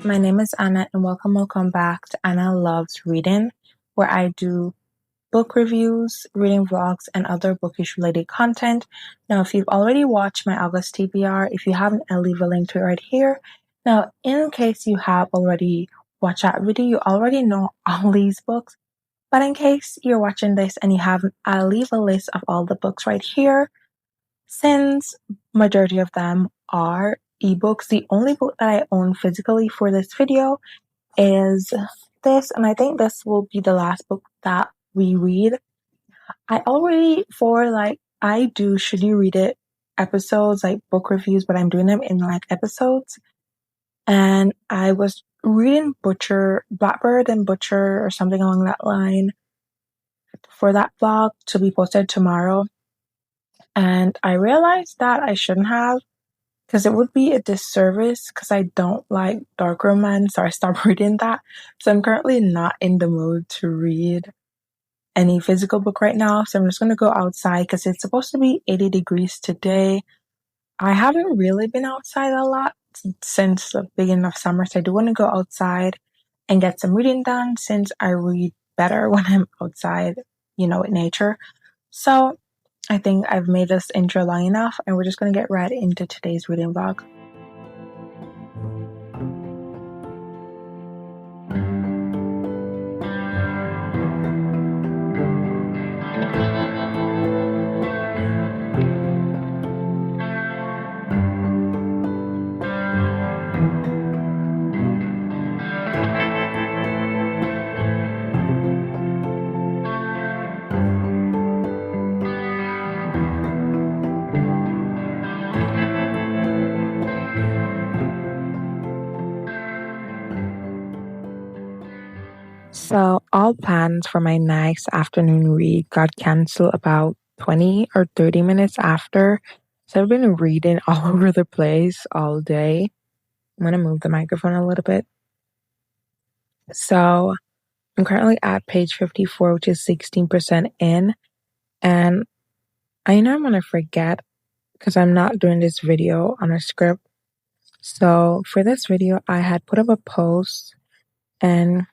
My name is Anna, and welcome back to Anna Loves Reading, where I do book reviews, reading vlogs, and other bookish related content. Now, if you've already watched my August TBR, if you haven't, I'll leave a link to it right here. Now, in case you have already watched that video, you already know all these books. But in case you're watching this and you haven't, I'll leave a list of all the books right here. Since majority of them are ebooks, the only book that I own physically for this video is this, and I think this will be the last book that we read. I already, I do Should You Read It episodes, like book reviews, but I'm doing them in like episodes. And I was reading Blackbird and Butcher or something along that line for that vlog to be posted tomorrow. And I realized that I shouldn't have, because it would be a disservice because I don't like dark romance, so I stopped reading that. So I'm currently not in the mood to read any physical book right now. So I'm just going to go outside because it's supposed to be 80 degrees today. I haven't really been outside a lot since the beginning of summer, so I do want to go outside and get some reading done since I read better when I'm outside, in nature. So I think I've made this intro long enough, and we're just going to get right into today's reading vlog. So all plans for my nice afternoon read got canceled about 20 or 30 minutes after. So I've been reading all over the place all day. I'm going to move the microphone a little bit. So I'm currently at page 54, which is 16% in. And I know I'm going to forget because I'm not doing this video on a script. So for this video, I had put up a post and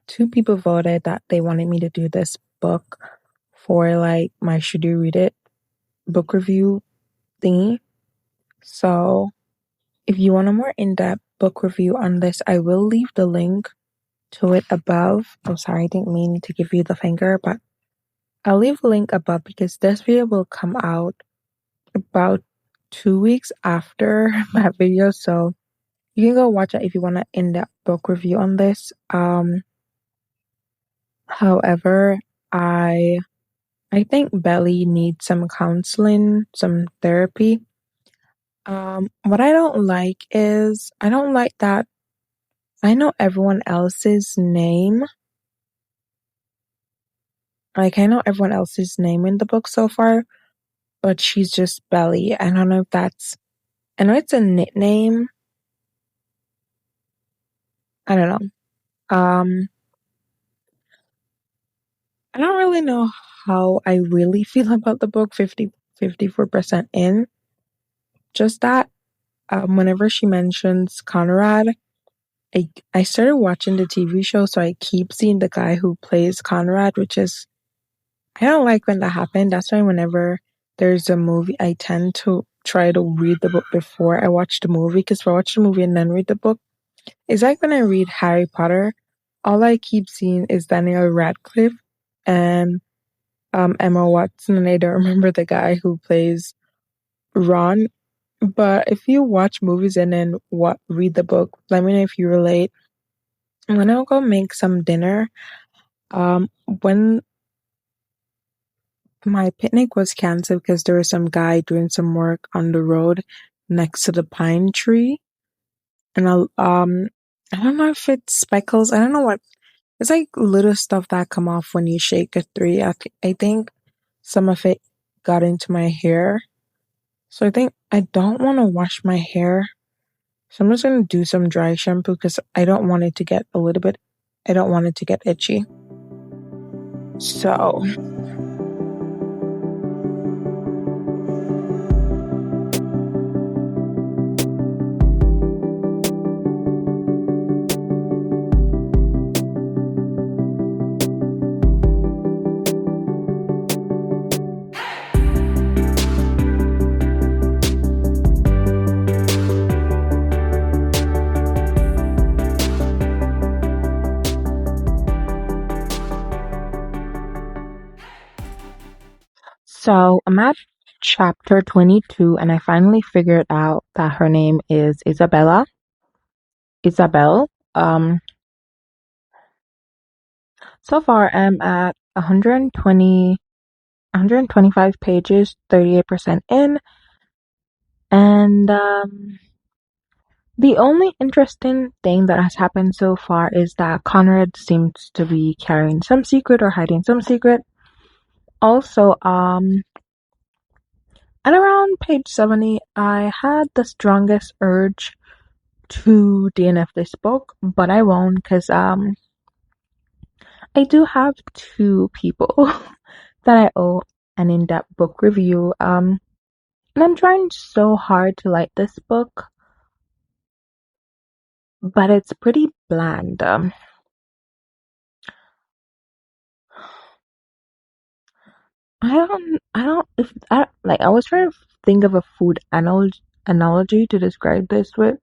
2 people voted that they wanted me to do this book for like my Should You Read It book review thingy. So if you want a more in-depth book review on this, I will leave the link to it above. I'm sorry, I didn't mean to give you the finger, but I'll leave a link above because this video will come out about 2 weeks after that video. So you can go watch it if you want an in-depth book review on this. However, I think Belly needs some counseling, some therapy. What I don't like is I don't like that I know everyone else's name. Like I know everyone else's name in the book so far, but she's just Belly. I don't know if I know it's a nickname. I don't know. I don't really know how I really feel about the book 54% in. Just that whenever she mentions Conrad, I started watching the TV show, so I keep seeing the guy who plays Conrad, which is, I don't like when that happened. That's why whenever there's a movie, I tend to try to read the book before I watch the movie, because if I watch the movie and then read the book, it's like when I read Harry Potter, all I keep seeing is Daniel Radcliffe and Emma Watson, and I don't remember the guy who plays Ron. But if you watch movies and then read the book, let me know if you relate. I'm gonna go make some dinner. When my picnic was canceled because there was some guy doing some work on the road next to the pine tree, and I don't know if it's speckles. I don't know what. It's like little stuff that come off when you shake a tree. I think some of it got into my hair. So I think I don't want to wash my hair. So I'm just going to do some dry shampoo because I don't want it to get itchy. So So I'm at chapter 22 and I finally figured out that her name is Isabel. So far I'm at 125 pages, 38% in, and the only interesting thing that has happened so far is that Conrad seems to be carrying some secret or hiding some secret. Also, at around page 70, I had the strongest urge to DNF this book, but I won't because I do have two people that I owe an in-depth book review. And I'm trying so hard to like this book, but it's pretty bland. If I like, I was trying to think of a food analogy to describe this with,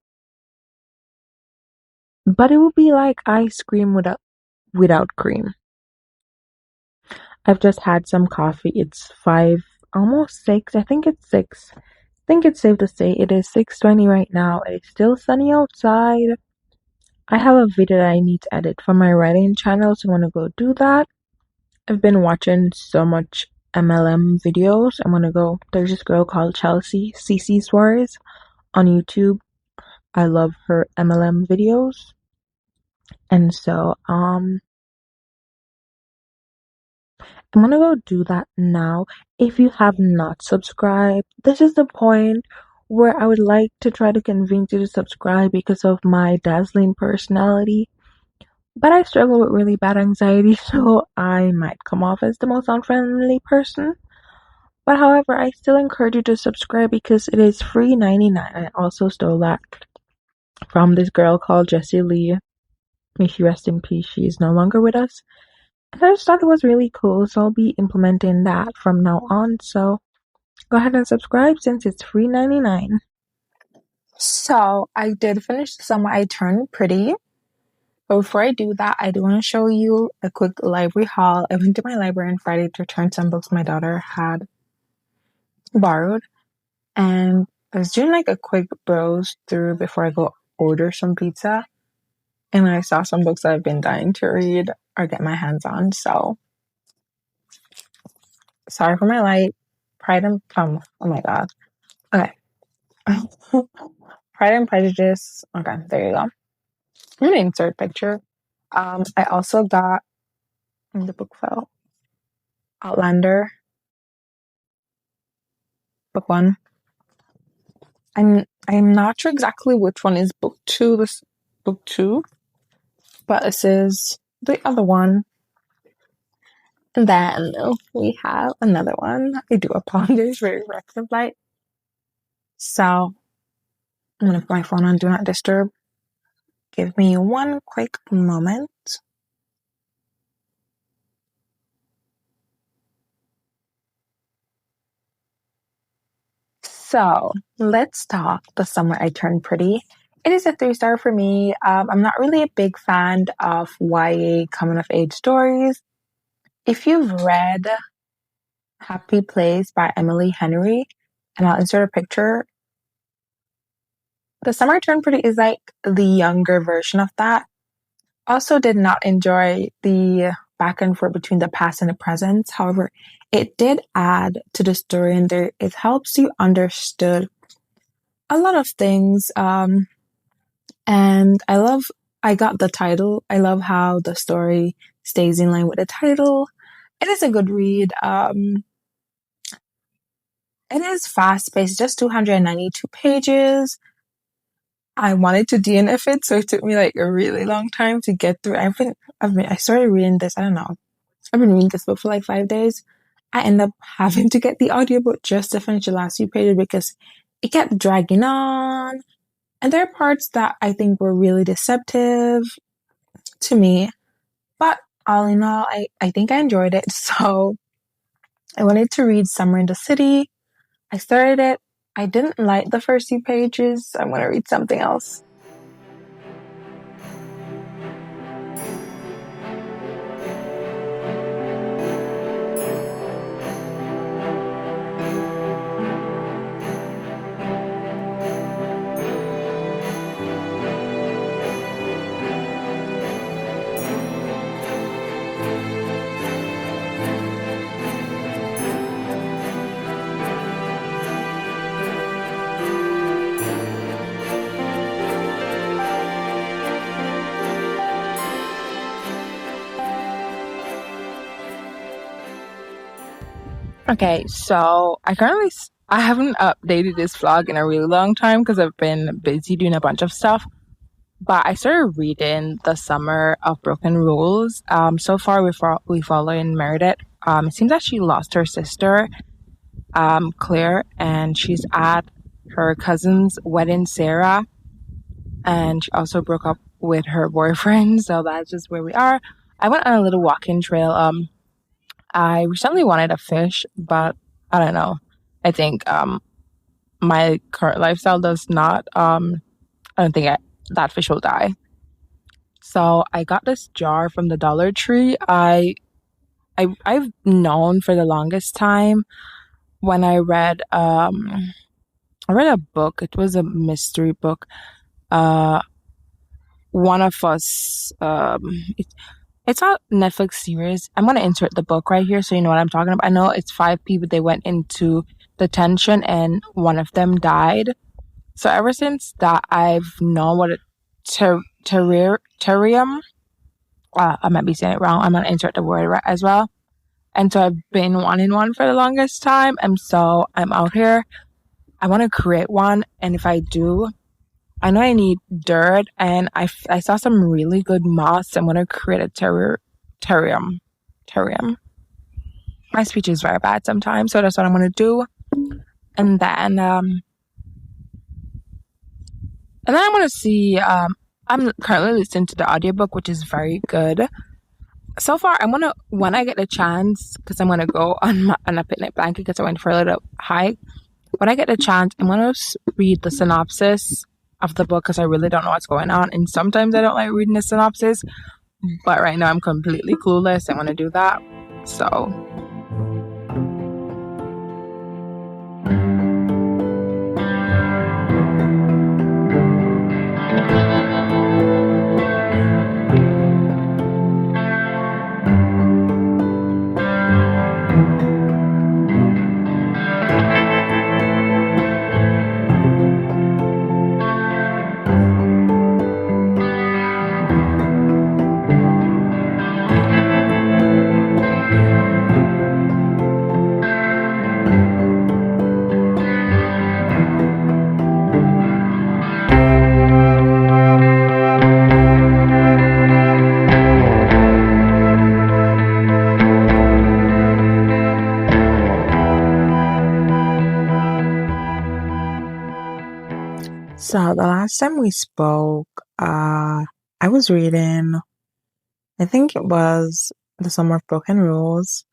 but it would be like ice cream without cream. I've just had some coffee. It's 5, almost 6. I think it's 6. I think it's safe to say it is 6:20 right now. It's still sunny outside. I have a video that I need to edit for my writing channel, so I'm gonna go do that. I've been watching so much MLM videos. I'm gonna go. There's this girl called Chelsea CC Suarez on YouTube. I love her MLM videos, and so I'm gonna go do that now. If you have not subscribed, this is the point where I would like to try to convince you to subscribe because of my dazzling personality. But I struggle with really bad anxiety, so I might come off as the most unfriendly person. But however, I still encourage you to subscribe because it is free 99. I also stole that from this girl called Jessie Lee. May she rest in peace. She is no longer with us. And I just thought it was really cool, so I'll be implementing that from now on. So go ahead and subscribe since it's free 99. So I did finish the summer I turned pretty. But before I do that, I do want to show you a quick library haul. I went to my library on Friday to return some books my daughter had borrowed. And I was doing like a quick browse through before I go order some pizza. And I saw some books that I've been dying to read or get my hands on. So sorry for my light. Pride and oh my god. Okay. Pride and Prejudice. Okay, there you go. I'm gonna insert picture. I also got in the book file Outlander, book 1. I'm not sure exactly which one is book 2. This book 2, but this is the other one. And then we have another one. I do apologize for excessive light. So I'm gonna put my phone on Do Not Disturb. Give me one quick moment. So let's talk The Summer I Turned Pretty. It is a 3-star for me. I'm not really a big fan of YA coming of age stories. If you've read Happy Place by Emily Henry, and I'll insert a picture, The Summer I Turned Pretty is like the younger version of that. Also did not enjoy the back and forth between the past and the present. However, it did add to the story and it helps you understood a lot of things. And I got the title. I love how the story stays in line with the title. It is a good read. It is fast paced, just 292 pages. I wanted to DNF it, so it took me like a really long time to get through. I started reading this, I don't know. I've been reading this book for like 5 days. I end up having to get the audiobook just to finish the last few pages because it kept dragging on. And there are parts that I think were really deceptive to me. But all in all, I think I enjoyed it. So I wanted to read Summer in the City. I started it. I didn't like the first few pages. I'm going to read something else. Okay, so I haven't updated this vlog in a really long time because I've been busy doing a bunch of stuff. But I started reading The Summer of Broken Rules. So far we follow in Meredith. It seems that she lost her sister, Claire, and she's at her cousin's wedding, Sarah, and she also broke up with her boyfriend. So that's just where we are. I went on a little walking trail. I recently wanted a fish, but I don't know. I think my current lifestyle does not. I don't think that fish will die. So I got this jar from the Dollar Tree. I've known for the longest time when I read a book. It was a mystery book. Uh, One of Us. It's a Netflix series. I'm gonna insert the book right here so you know what I'm talking about. I know it's five people. They went into detention and one of them died. So ever since that, I've known what a terrarium. I might be saying it wrong. I'm gonna insert the word right as well. And so I've been wanting one for the longest time, and so I'm out here. I want to create one, and if I do, I know I need dirt, and I saw some really good moss. I'm gonna create a terrarium. Terrarium. My speech is very bad sometimes, so that's what I'm gonna do. And then I'm gonna see. I'm currently listening to the audiobook, which is very good. So far, I'm gonna when I get the chance, because I'm gonna go on a picnic blanket because I went for a little hike. When I get the chance, I'm gonna read the synopsis of the book because I really don't know what's going on, and sometimes I don't like reading the synopsis. But right now, I'm completely clueless. I'm gonna do that. So. So the last time we spoke, I was reading, I think it was The Summer of Broken Rules.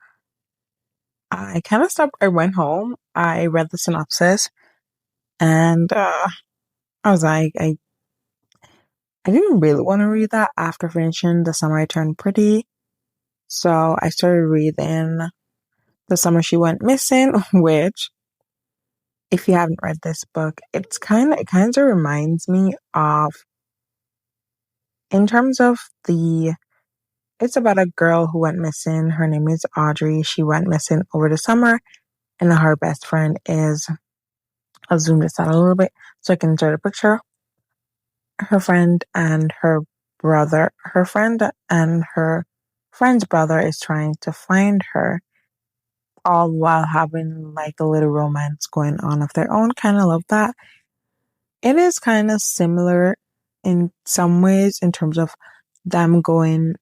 I kind of stopped, I went home, I read the synopsis, and I was like, I didn't really want to read that after finishing The Summer I Turned Pretty. So I started reading The Summer She Went Missing, which, if you haven't read this book, it kind of reminds me of, in terms of it's about a girl who went missing. Her name is Audrey. She went missing over the summer, and her best friend is, I'll zoom this out a little bit so I can insert a picture. Her friend and her friend's brother is trying to find her, all while having like a little romance going on of their own. Kind of love that. It is kind of similar in some ways in terms of them going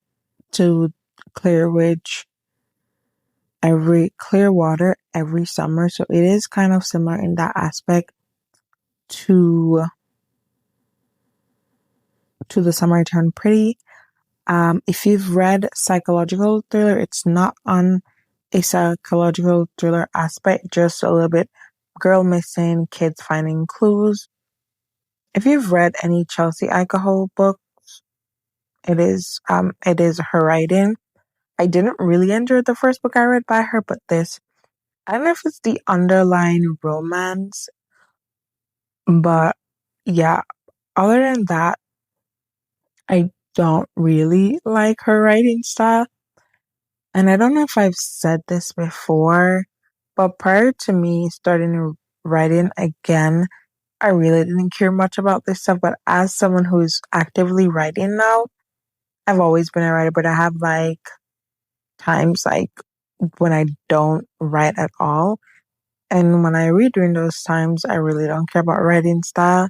to Clearwater every summer. So it is kind of similar in that aspect to The Summer I Turned Pretty. If you've read psychological thriller, it's not on a psychological thriller aspect, just a little bit girl missing, kids finding clues. If you've read any Chelsea Alcohol books, it is her writing. I didn't really enjoy the first book I read by her, but this, I don't know if it's the underlying romance, but yeah, other than that, I don't really like her writing style. And I don't know if I've said this before, but prior to me starting writing again, I really didn't care much about this stuff. But as someone who's actively writing now, I've always been a writer, but I have like times like when I don't write at all. And when I read during those times, I really don't care about writing style.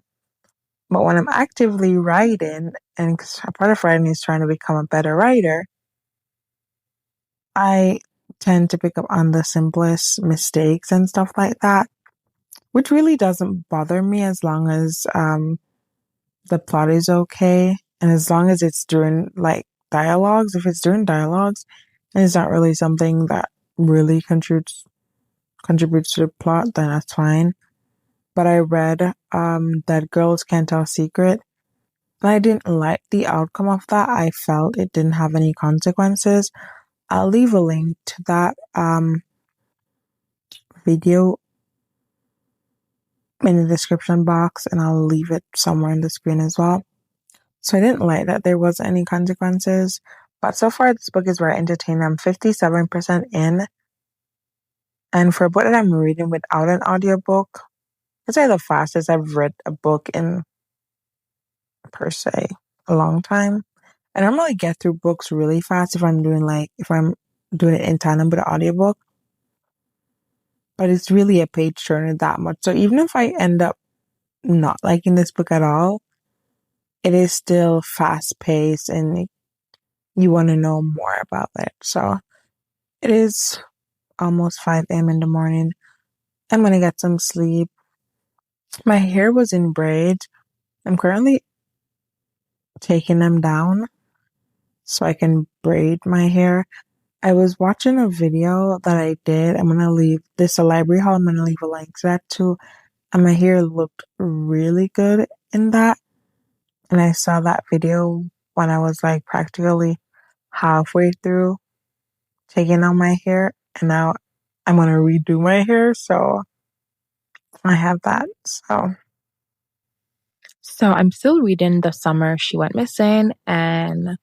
But when I'm actively writing, and 'cause a part of writing is trying to become a better writer, I tend to pick up on the simplest mistakes and stuff like that, which really doesn't bother me as long as the plot is okay and as long as it's during like dialogues. If it's during dialogues and it's not really something that really contributes to the plot, then that's fine. But I read that Girls Can't Tell Secret, and I didn't like the outcome of that. I felt it didn't have any consequences. I'll leave a link to that video in the description box, and I'll leave it somewhere in the screen as well. So I didn't like that there wasn't any consequences. But so far, this book is very entertaining. I'm 57% in. And for a book that I'm reading without an audiobook, it's like the fastest I've read a book in, per se, a long time. I normally get through books really fast if I'm doing it in tandem with an audiobook. But it's really a page turner that much. So even if I end up not liking this book at all, it is still fast paced and you want to know more about it. So it is almost 5 a.m. in the morning. I'm going to get some sleep. My hair was in braids. I'm currently taking them down so I can braid my hair. I was watching a video that I did. I'm going to leave this a library haul. I'm going to leave a link to that too. And my hair looked really good in that. And I saw that video when I was like practically halfway through taking out my hair. And now I'm going to redo my hair. So I have that. So I'm still reading The Summer She Went Missing, and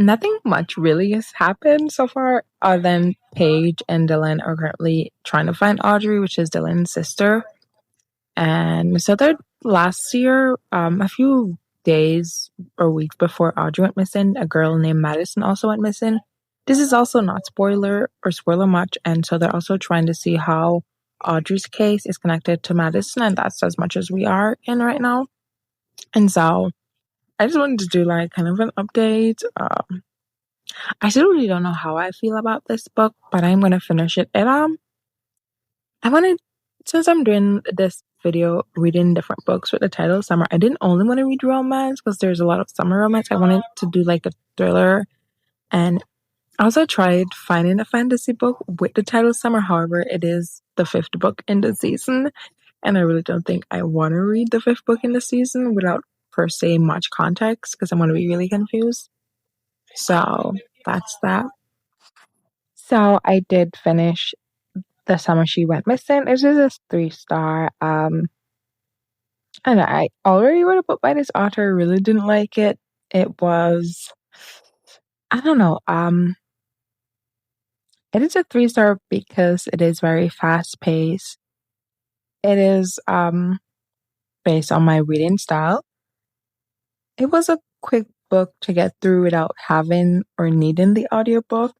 nothing much really has happened so far other than Paige and Dylan are currently trying to find Audrey, which is Dylan's sister. And so they're last year, a few days or weeks before Audrey went missing, a girl named Madison also went missing. This is also not spoiler much, and so they're also trying to see how Audrey's case is connected to Madison, and that's as much as we are in right now. And so I just wanted to do like kind of an update. I still really don't know how I feel about this book, but I'm gonna finish it. And I wanted, since I'm doing this video reading different books with the title Summer, I didn't only want to read romance because there's a lot of summer romance. I wanted to do like a thriller, and I also tried finding a fantasy book with the title Summer. However, it is the fifth book in the season, and I really don't think I want to read the fifth book in the season without per se much context because I'm going to be really confused. So that's that. So I did finish The Summer She Went Missing. It was a 3-star. And I already read a book by this author. Really didn't like it. It was, I don't know. It is a 3-star because it is very fast paced. It is based on my reading style. It was a quick book to get through without having or needing the audiobook.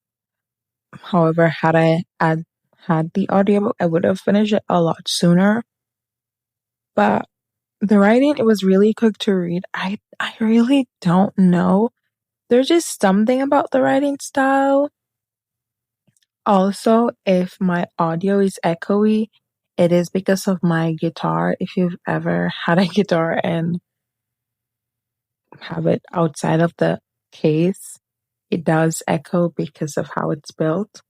However, had I had the audiobook, I would have finished it a lot sooner. But the writing, it was really quick to read. I really don't know. There's just something about the writing style. Also, if my audio is echoey, it is because of my guitar. If you've ever had a guitar and have it outside of the case, it does echo because of how it's built.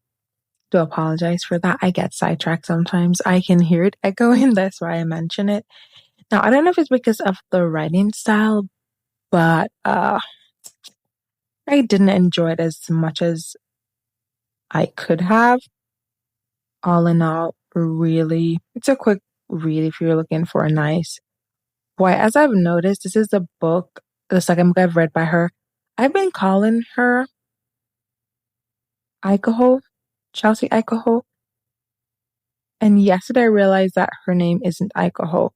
Do apologize for that. I get sidetracked sometimes. I can hear it echoing. That's why I mention it. Now, I don't know if it's because of the writing style, but I didn't enjoy it as much as I could have. All in all, really, it's a quick read if you're looking for a nice. Boy, as I've noticed, this is the second book I've read by her. I've been calling her Ikaho, Chelsea Ikaho. And yesterday I realized that her name isn't Ikaho.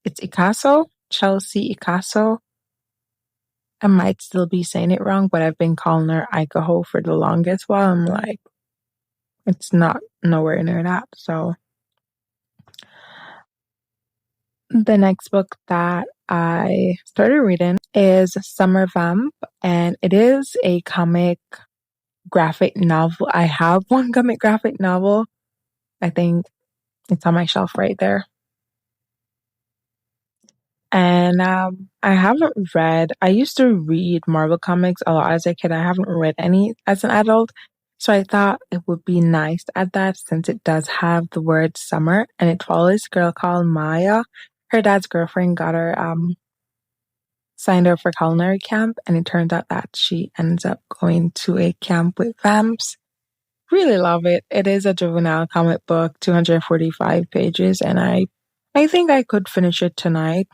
It's Ikaso, Chelsea Ikaso. I might still be saying it wrong, but I've been calling her Ikaho for the longest while. I'm like, It's not nowhere near that. So the next book that I started reading is Summer Vamp, and it is a comic graphic novel. I have one comic graphic novel. I think it's on my shelf right there. And I haven't read, I used to read Marvel comics a lot as a kid. I haven't read any as an adult. So I thought it would be nice to add that since it does have the word summer and it follows a girl called Maya. Her dad's girlfriend got her signed her for culinary camp, and it turns out that she ends up going to a camp with vamps. Really love it. It is a juvenile comic book, 245 pages, and I think I could finish it tonight.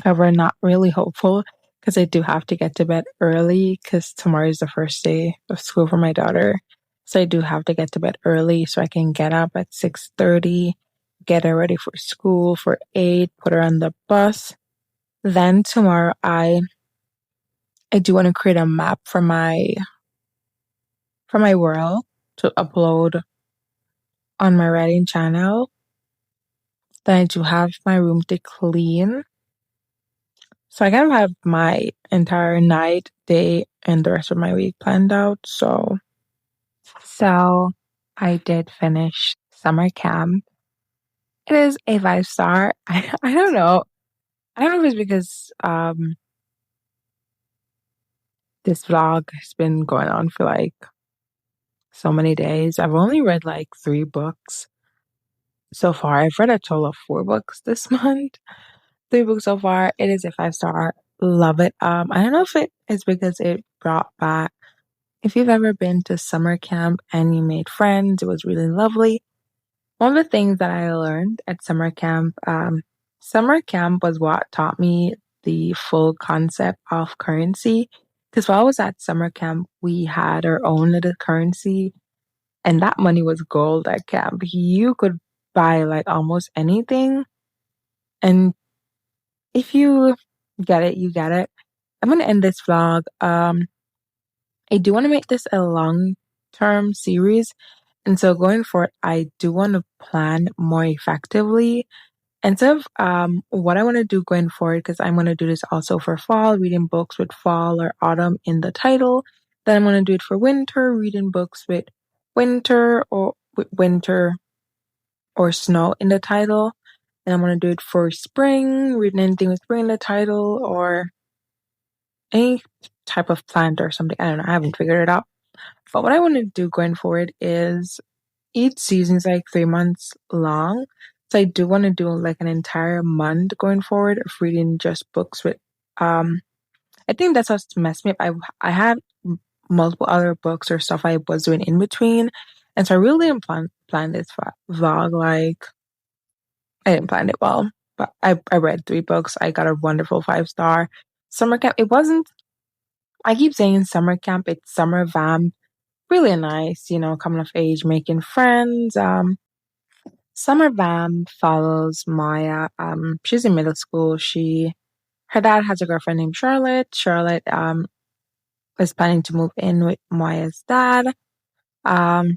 However, not really hopeful because I do have to get to bed early because tomorrow is the first day of school for my daughter. So I do have to get to bed early so I can get up at 6:30, get her ready for school for 8, put her on the bus. Then tomorrow I do want to create a map for my world to upload on my writing channel. Then I do have my room to clean. So I kind of have my entire night, day, and the rest of my week planned out. So I did finish summer camp. It is a 5 star. I don't know. I don't know if it's because this vlog has been going on for like so many days. I've only read like 3 books so far. I've read a total of 4 books this month. 3 books so far. It is a 5 star. Love it. I don't know if it is because it brought back. If you've ever been to summer camp and you made friends, it was really lovely. One of the things that I learned at summer camp was what taught me the full concept of currency. Because while I was at summer camp, we had our own little currency, and that money was gold at camp. You could buy like almost anything, and if you get it, you get it. I'm gonna end this vlog. I do want to make this a long-term series, and so going forward, I do want to plan more effectively. Instead of what I want to do going forward, because I'm going to do this also for fall, reading books with fall or autumn in the title. Then I'm going to do it for winter, reading books with winter or snow in the title. And I'm going to do it for spring, reading anything with spring in the title or any type of plant or something. I don't know. I haven't figured it out. But what I want to do going forward is each season is like 3 months long. So I do want to do like an entire month going forward of reading just books with I think that's what's messed me up. I had multiple other books or stuff I was doing in between. And so I really didn't plan this vlog. Like I didn't plan it well. But I read 3 books. I got a wonderful 5 star. Summer camp. It wasn't I keep saying summer camp, it's summer vamp. Really nice, coming of age, making friends. Summer Vamp follows Maya. She's in middle school. Her dad has a girlfriend named Charlotte. Charlotte is planning to move in with Maya's dad.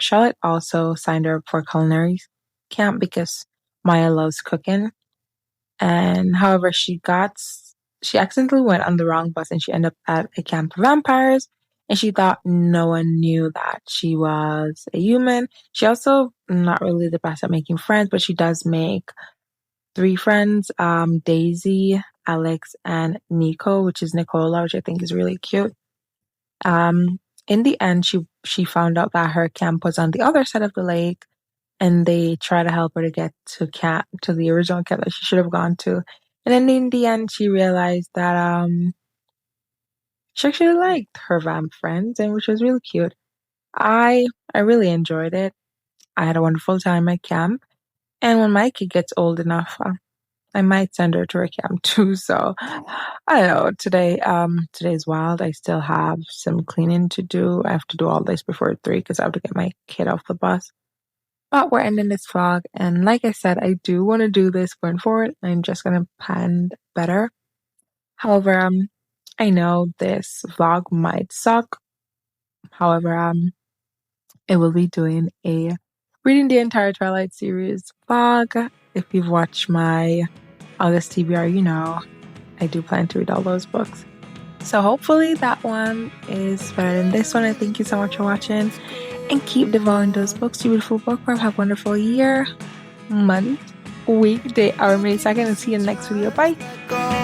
Charlotte also signed her up for culinary camp because Maya loves cooking. And however, she accidentally went on the wrong bus and she ended up at a camp of vampires. And she thought no one knew that she was a human. She also not really the best at making friends, but she does make 3 friends, Daisy, Alex, and Nico, which is Nicola, which I think is really cute. In the end, she found out that her camp was on the other side of the lake, and they try to help her to get to the original camp that she should have gone to. And then in the end, she realized that she actually liked her vamp friends, and which was really cute. I really enjoyed it. I had a wonderful time at camp, and when my kid gets old enough, I might send her to a camp too. So I don't know. Today's wild. I still have some cleaning to do. I have to do all this before 3 because I have to get my kid off the bus. But we're ending this vlog, and like I said, I do want to do this going forward. I'm just gonna plan better. However, I know this vlog might suck. However, I will be doing a reading the entire Twilight series vlog. If you've watched my August TBR, you know I do plan to read all those books. So hopefully that one is better than this one. And thank you so much for watching. And keep devouring those books. You beautiful bookworm. Have a wonderful year, month, week, day, hour, minute, second. And see you in the next video. Bye.